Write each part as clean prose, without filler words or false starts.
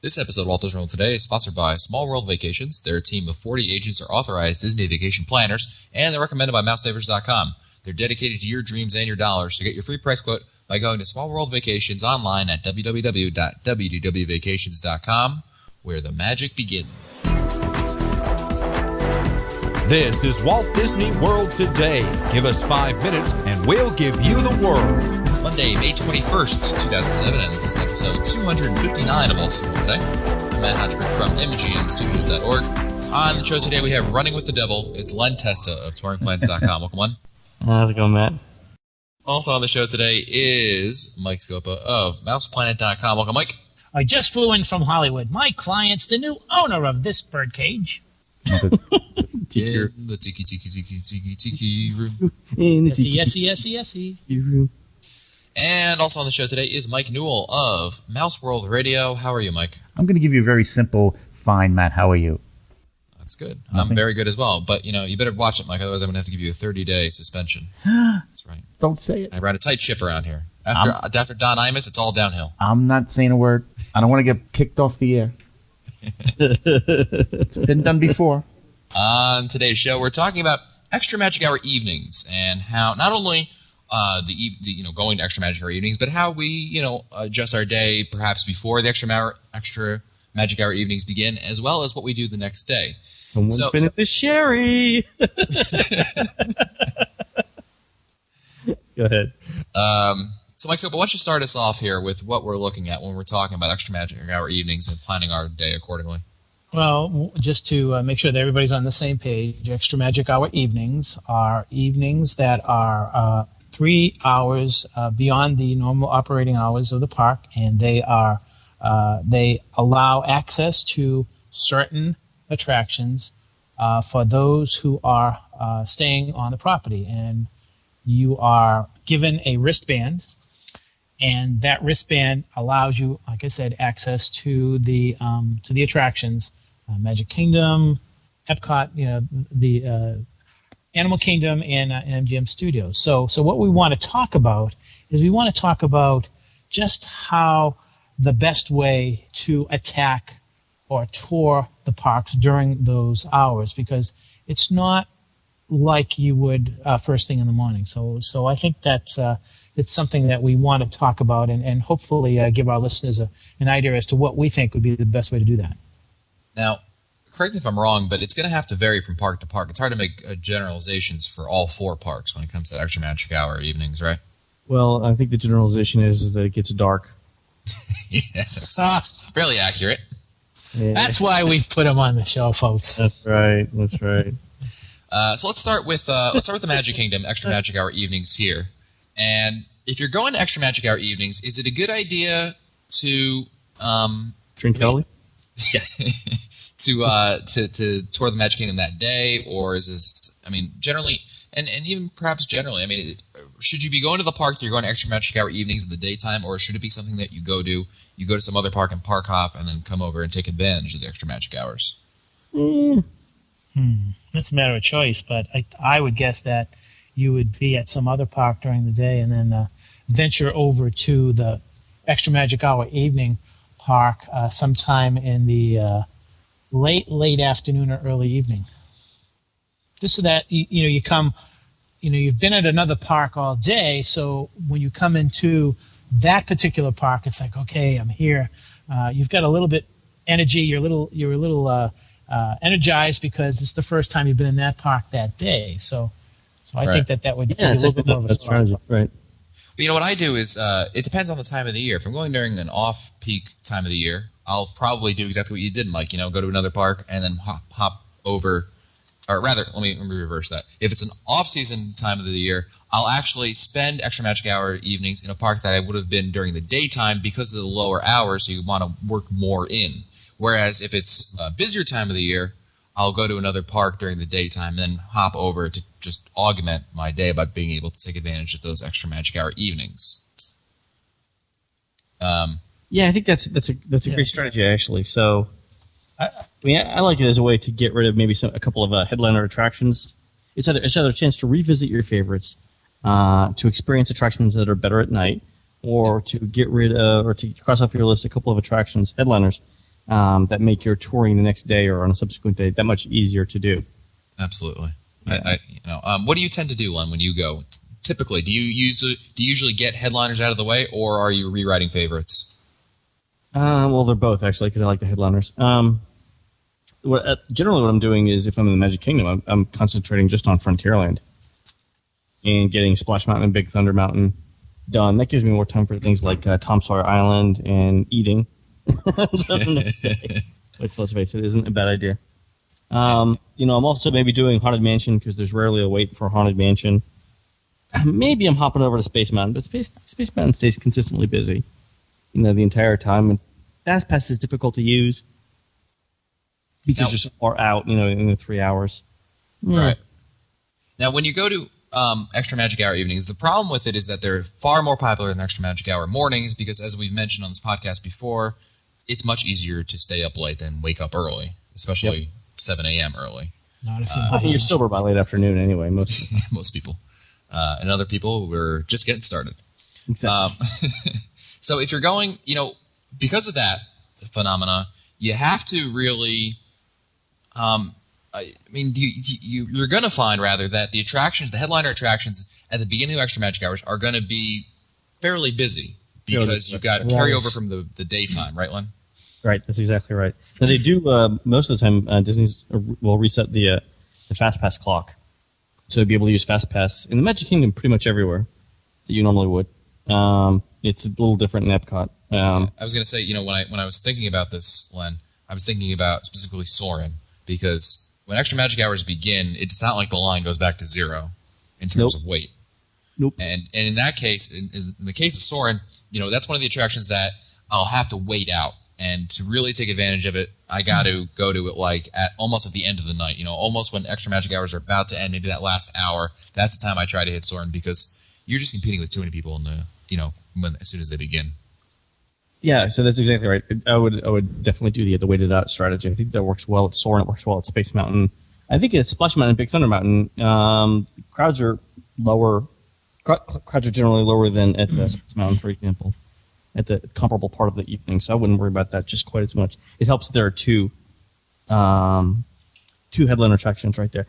This episode of Walter's World Today is sponsored by Small World Vacations. Their team of 40 agents are authorized Disney vacation planners, and they're recommended by MouseSavers.com. They're dedicated to your dreams and your dollars, so get your free price quote by going to Small World Vacations online at www.wdwvacations.com, where the magic begins. This is Walt Disney World Today. Give us 5 minutes, and we'll give you the world. It's Monday, May 21st, 2007, and this is episode 259 of Walt Disney World Today. I'm Matt Hodgbrick from mgmstudios.org. On the show today, we have Running with the Devil. It's Len Testa of touringplans.com. Welcome, Len. How's it going, Matt? Also on the show today is Mike Scopa of mouseplanet.com. Welcome, Mike. I just flew in from Hollywood. My client's the new owner of this birdcage. In the tiki room. Yesy. And also on the show today is Mike Newell of Mouse World Radio. How are you, Mike? I'm going to give you a very simple, fine, Matt. How are you? That's good. I'm very good as well. But, you better watch it, Mike. Otherwise, I'm going to have to give you a 30-day suspension. That's right. Don't say it. I ran a tight ship around here. After Don Imus, it's all downhill. I'm not saying a word. I don't want to get kicked off the air. It's been done before. On today's show, we're talking about Extra Magic Hour evenings and how not only going to Extra Magic Hour evenings, but how we adjust our day perhaps before the Extra Magic Hour evenings begin, as well as what we do the next day. Someone's been at the sherry. Go ahead. So, Mike, why don't you start us off here with what we're looking at when we're talking about Extra Magic Hour evenings and planning our day accordingly? Well, just to make sure that everybody's on the same page, Extra Magic Hour evenings are evenings that are 3 hours beyond the normal operating hours of the park, and they allow access to certain attractions for those who are staying on the property. And you are given a wristband, and that wristband allows you, like I said, access to the attractions, Magic Kingdom, Epcot, the Animal Kingdom, and MGM Studios. So what we want to talk about is we want to talk about just how the best way to attack or tour the parks during those hours, because it's not like you would first thing in the morning. So I think that's it's something that we want to talk about and hopefully give our listeners an idea as to what we think would be the best way to do that. Now, correct me if I'm wrong, but it's going to have to vary from park to park. It's hard to make generalizations for all 4 parks when it comes to Extra Magic Hour evenings, right? Well, I think the generalization is that it gets dark. Yeah, that's fairly accurate. Yeah. That's why we put them on the show, folks. That's right. So let's start with the Magic Kingdom Extra Magic Hour evenings here. And if you're going to Extra Magic Hour evenings, is it a good idea to Drink Kelly? Yeah. to tour the Magic Kingdom that day, or is this? Generally, and even perhaps generally, should you be going to the park that you're going to Extra Magic Hour evenings in the daytime, or should it be something that you go to some other park and park hop and then come over and take advantage of the Extra Magic Hours? That's a matter of choice, but I would guess that you would be at some other park during the day and then venture over to the Extra Magic Hour evening park sometime in the late afternoon or early evening. Just so that you come, you've been at another park all day, so when you come into that particular park, it's like, okay, I'm here. You've got a little bit energy. You're a little energized because it's the first time you've been in that park that day. So I think that would be a little bit more of a strategy, right? Well, what I do is it depends on the time of the year. If I'm going during an off-peak time of the year, I'll probably do exactly what you did, Mike. Go to another park and then hop over. Or rather, let me reverse that. If it's an off-season time of the year, I'll actually spend Extra Magic Hour evenings in a park that I would have been during the daytime because of the lower hours, so you want to work more in. Whereas if it's a busier time of the year, I'll go to another park during the daytime and then hop over to just augment my day by being able to take advantage of those Extra Magic Hour evenings. Yeah, I think that's a great strategy, actually. So, I like it as a way to get rid of maybe a couple of headliner attractions. It's either a chance to revisit your favorites, to experience attractions that are better at night, or to get rid of or to cross off your list a couple of attractions, headliners, that make your touring the next day or on a subsequent day that much easier to do. Absolutely. What do you tend to do, Len, when you go? Typically, do you usually get headliners out of the way, or are you rewriting favorites? Well, they're both actually, because I like the headliners. Generally, what I'm doing is, if I'm in the Magic Kingdom, I'm concentrating just on Frontierland and getting Splash Mountain and Big Thunder Mountain done. That gives me more time for things like Tom Sawyer Island and eating, which, let's face it, isn't a bad idea. I'm also maybe doing Haunted Mansion because there's rarely a wait for Haunted Mansion. Maybe I'm hopping over to Space Mountain, but Space Mountain stays consistently busy, the entire time. And Fast Pass is difficult to use because you're so far out, in the 3 hours. Yeah. Right. Now, when you go to Extra Magic Hour evenings, the problem with it is that they're far more popular than Extra Magic Hour mornings because, as we've mentioned on this podcast before, it's much easier to stay up late than wake up early, especially 7 a.m. early. Not if You're sober by late afternoon anyway, most people. And other people, we're just getting started. Exactly. So if you're going, because of that phenomena, you have to really, you're going to find, rather, that the attractions, the headliner attractions at the beginning of Extra Magic Hours are going to be fairly busy because you've got carryover from the daytime, right, Len? Right, that's exactly right. Now, they do, most of the time, Disney's will reset the Fast Pass clock. So you'll be able to use Fast Pass in the Magic Kingdom pretty much everywhere that you normally would. It's a little different in Epcot. I was going to say, when I was thinking about this, Len, I was thinking about specifically Soarin', because when Extra Magic Hours begin, it's not like the line goes back to zero in terms of wait. Nope. And in that case, in the case of Soarin', that's one of the attractions that I'll have to wait out. And to really take advantage of it, I got to go to it almost at the end of the night. Almost when Extra Magic Hours are about to end, maybe that last hour. That's the time I try to hit Soarin' because you're just competing with too many people as soon as they begin. Yeah, so that's exactly right. I would definitely do the weighted out strategy. I think that works well at Soarin'. It works well at Space Mountain. I think at Splash Mountain and Big Thunder Mountain, crowds are lower. Crowds are generally lower than at Space Mountain, for example, at the comparable part of the evening. So I wouldn't worry about that just quite as much. It helps that there are two headline attractions right there.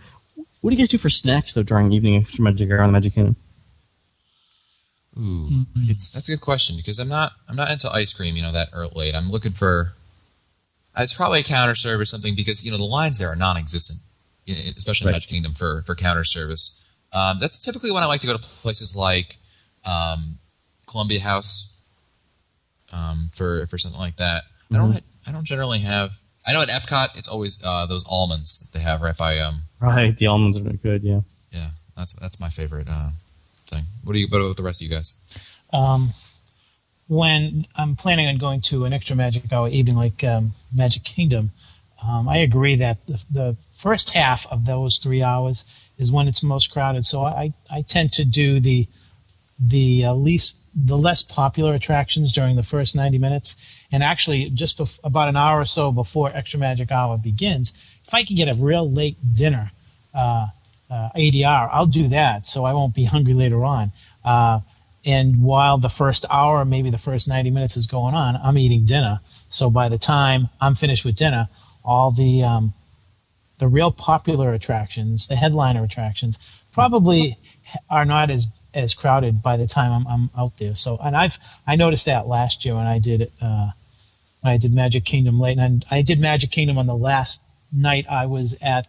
What do you guys do for snacks though during evening Extra Magic Hour on the Magic Kingdom? Ooh, that's a good question because I'm not into ice cream, that late. I'm looking for it's probably a counter serve or something because the lines there are non-existent, especially in Magic Kingdom for counter service. That's typically when I like to go to places like Columbia House for something like that. Mm-hmm. I don't generally have. I know at Epcot it's always those almonds that they have right by. Right, the almonds are good. Yeah. Yeah, that's my favorite thing. What about the rest of you guys? When I'm planning on going to an Extra Magic Hour evening like Magic Kingdom, I agree that the first half of those 3 hours is when it's most crowded. So I tend to do the less popular attractions during the first 90 minutes. And actually, just about an hour or so before Extra Magic Hour begins, if I can get a real late dinner ADR, I'll do that so I won't be hungry later on. And while the first hour, maybe the first 90 minutes is going on, I'm eating dinner. So by the time I'm finished with dinner, all the real popular attractions, the headliner attractions, probably are not as crowded by the time I'm out there. So, and I noticed that last year when I did it, when I did Magic Kingdom late, and I did Magic Kingdom on the last night I was at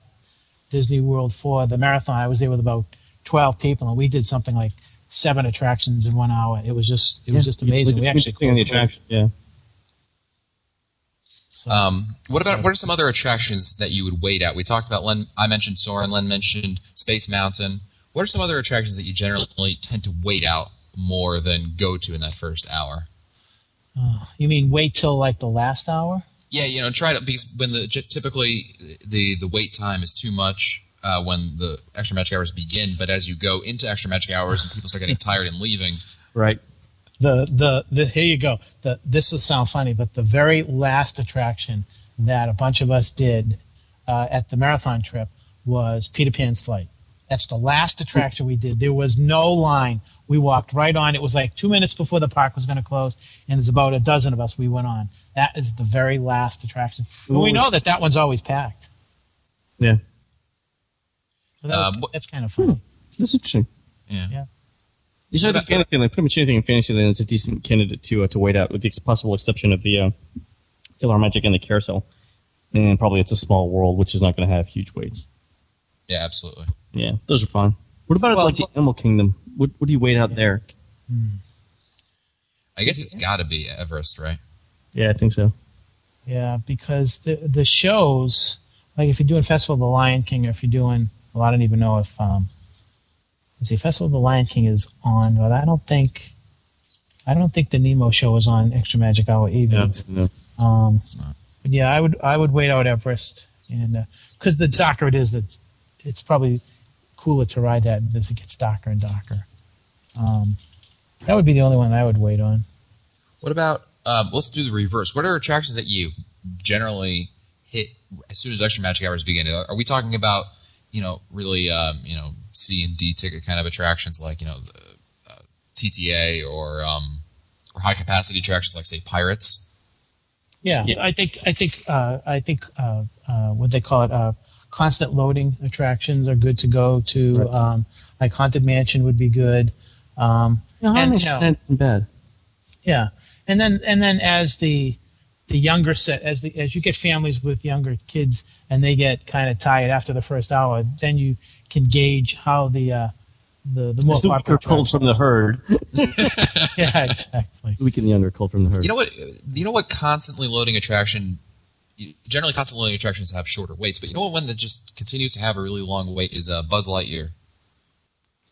Disney World for the marathon. I was there with about 12 people, and we did something like 7 attractions in 1 hour. It was just amazing. We actually closed the attraction. Yeah. So, what are some other attractions that you would wait at? We talked about Len. I mentioned Soarin'. Len mentioned Space Mountain. What are some other attractions that you generally tend to wait out more than go to in that first hour? you mean wait till like the last hour? Yeah, try to, because when typically the wait time is too much when the Extra Magic Hours begin, but as you go into Extra Magic Hours and people start getting tired and leaving. Right. The here you go. This will sound funny, but the very last attraction that a bunch of us did at the marathon trip was Peter Pan's Flight. That's the last attraction we did. There was no line. We walked right on. It was like 2 minutes before the park was going to close, and there's about a dozen of us. We went on. That is the very last attraction. And we know that one's always packed. Yeah. So that's kind of funny. That's interesting. Yeah. You said that Fantasyland, pretty much anything in Fantasyland is a decent candidate to wait out, with the possible exception of the PhilharMagic and the Carousel. And probably It's a Small World, which is not going to have huge waits. Yeah, absolutely. Yeah, those are fun. What about like the Animal Kingdom? What do you wait out there? I guess it's got to be Everest, right? Yeah, I think so. Yeah, because the shows, like if you're doing Festival of the Lion King, or if you're doing, well, I don't even know if Festival of the Lion King is on, but I don't think the Nemo show is on Extra Magic Hour evenings. No. It's not. But yeah, I would wait out Everest, and because the darker it is, it's probably cooler to ride that as it gets darker and darker. That would be the only one I would wait on. What about, let's do the reverse. What are attractions that you generally hit as soon as Extra Magic Hours begin? Are we talking about, really, C and D ticket kind of attractions like, TTA or high capacity attractions like, say, Pirates? Yeah. I think what they call it, constant loading attractions are good to go to. Right. Like Haunted Mansion would be good. Isn't bad. Yeah, and then as the younger set, as you get families with younger kids and they get kind of tired after the first hour, then you can gauge how the more popular culled from the herd. Yeah, exactly. We can younger culled from the herd. You know what constantly loading attraction. Generally, constantly loading attractions have shorter waits, but you know what one that just continues to have a really long wait is Buzz Lightyear.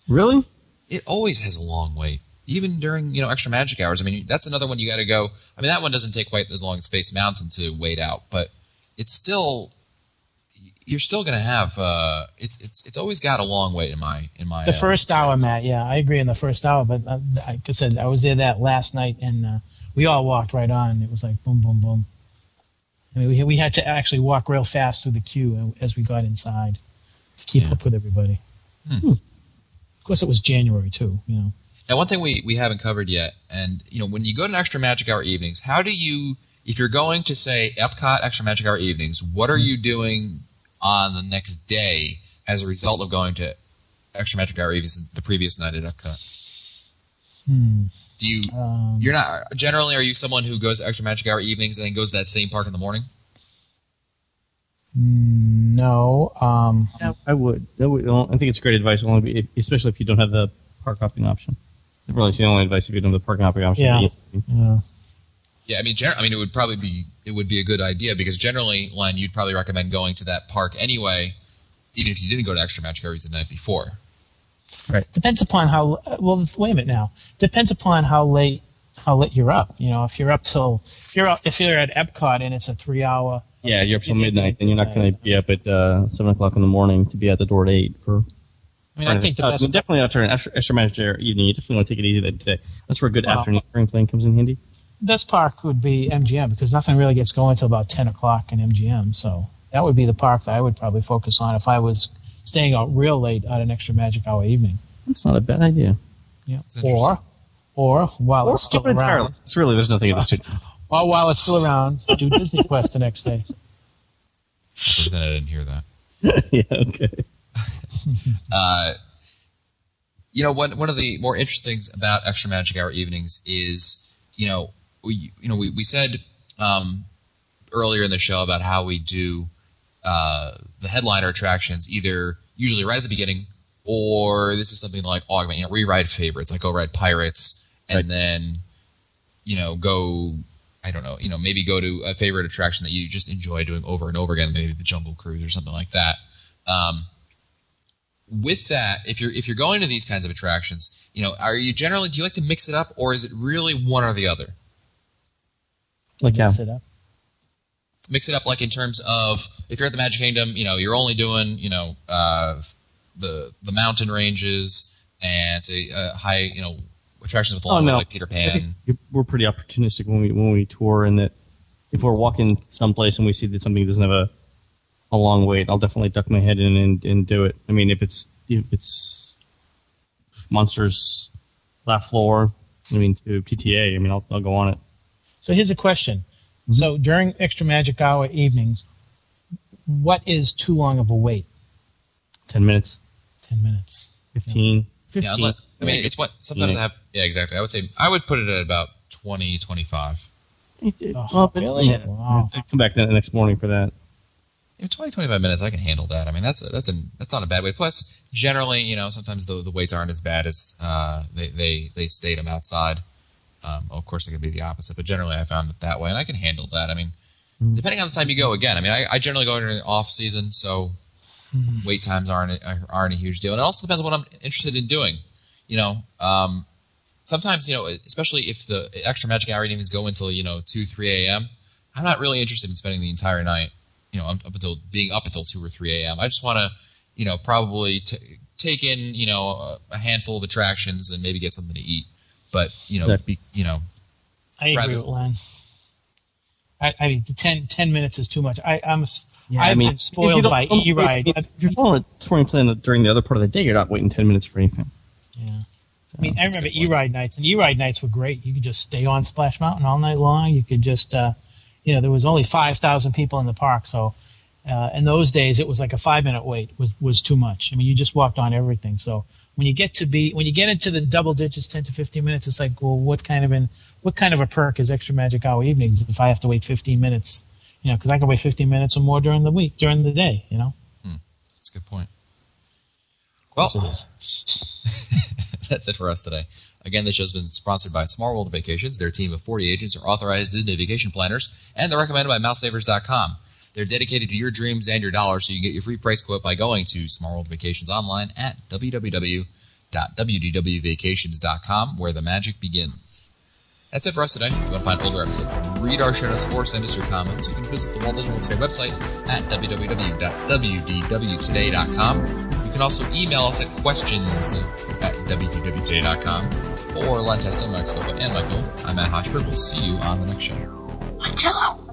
Really? It always has a long wait, even during Extra Magic Hours. I mean, that's another one you got to go. I mean, that one doesn't take quite as long as Space Mountain to wait out, but it's still you're still going to have it's always got a long wait in my the first hour, Matt. Yeah, I agree in the first hour, but like I said, I was there that last night and we all walked right on. It was like boom, boom, boom. I mean, we had to actually walk real fast through the queue as we got inside to keep up with everybody. Of course, it was January too. Now, one thing we haven't covered yet, and when you go to Extra Magic Hour evenings, how do you, if you're going to say Epcot Extra Magic Hour evenings, what are you doing on the next day as a result of going to Extra Magic Hour evenings the previous night at Epcot? Do you? You're not generally. Are you someone who goes to Extra Magic Hour evenings and then goes to that same park in the morning? No. Yeah, I would. I think it's great advice, especially if you don't have the park hopping option. Really, it's the only advice if you don't have the park hopping option. Yeah. Yeah, I mean, it would be a good idea because generally, Len, you'd probably recommend going to that park anyway, even if you didn't go to Extra Magic Hours the night before. Right. Depends upon how. Well, wait a minute now. Depends upon how late you're up. If you're up till if you're at Epcot and it's a 3-hour. Yeah, you're up till midnight, and you're not going to be up at 7 o'clock in the morning to be at the door at 8. I think the best. Definitely after an extra Magic Hour evening, you definitely want to take it easy that day. That's where a good afternoon plane comes in handy. Best park would be MGM because nothing really gets going until about 10 o'clock in MGM. So that would be the park that I would probably focus on if I was staying out real late at an Extra Magic Hour evening. That's not a bad idea. Yeah. Or while it's still around. It's really, there's nothing in this too. Or while it's still around, do Disney Quest the next day. I didn't hear that. Yeah, okay. One of the more interesting things about Extra Magic Hour evenings is, we said earlier in the show about how we do the headliner attractions either usually right at the beginning, or this is something like augment. We ride favorites, like go ride Pirates, and then go. I don't know, maybe go to a favorite attraction that you just enjoy doing over and over again, maybe the Jungle Cruise or something like that. With that, if you're going to these kinds of attractions, do you like to mix it up, or is it really one or the other? Mix it up. Mix it up, like in terms of if you're at the Magic Kingdom, you're only doing the mountain ranges and say high attractions with long ones like Peter Pan. We're pretty opportunistic when we tour, in that if we're walking someplace and we see that something doesn't have a long wait, I'll definitely duck my head in and do it. I mean, if it's it's Monsters, Laugh Floor. To TTA. I'll go on it. So here's a question. Mm-hmm. So during Extra Magic Hour evenings, what is too long of a wait? 10 minutes. 10 minutes. 15. Yeah, it's what sometimes I have. Yeah, exactly. I would say I would put it at about 20, 25. Really? Yeah. Wow. I'd come back the next morning for that. 20, 25 minutes, I can handle that. That's not a bad way. Plus, generally, sometimes the waits aren't as bad as they state them outside. Of course, it could be the opposite, but generally, I found it that way, and I can handle that. Depending on the time you go, again, I generally go into an off season, so wait times aren't a huge deal, and it also depends on what I'm interested in doing. Sometimes, especially if the Extra Magic Hour evenings go until 2, 3 a.m., I'm not really interested in spending the entire night. Up until 2 or 3 a.m. I just want to, probably take in, a handful of attractions and maybe get something to eat. But, Exactly. I agree with Len. The 10 minutes is too much. I've been spoiled by E-Ride. If you're following a touring plan during the other part of the day, you're not waiting 10 minutes for anything. Yeah. I remember E-Ride nights, and E-Ride nights were great. You could just stay on Splash Mountain all night long. You could just... there was only 5,000 people in the park, so in those days it was like a 5-minute wait was too much. You just walked on everything. So when you get into the double digits, 10 to 15 minutes, it's like, well, what kind of a perk is Extra Magic Hour evenings if I have to wait 15 minutes? Because I can wait 15 minutes or more during the day. That's a good point. Well, that's it for us today. Again, this show's been sponsored by Small World Vacations. Their team of 40 agents are authorized Disney vacation planners, and they're recommended by MouseSavers.com. They're dedicated to your dreams and your dollars, so you can get your free price quote by going to Small World Vacations online at www.wdwvacations.com, where the magic begins. That's it for us today. If you want to find older episodes, read our show notes, or send us your comments, you can visit the Walt Disney World Today website at www.wdwtoday.com. You can also email us at questions@wdwtoday.com. For Len Testo, Mike Scopa, and Mike Newell, I'm Matt Hochberg. We'll see you on the next show. Cello.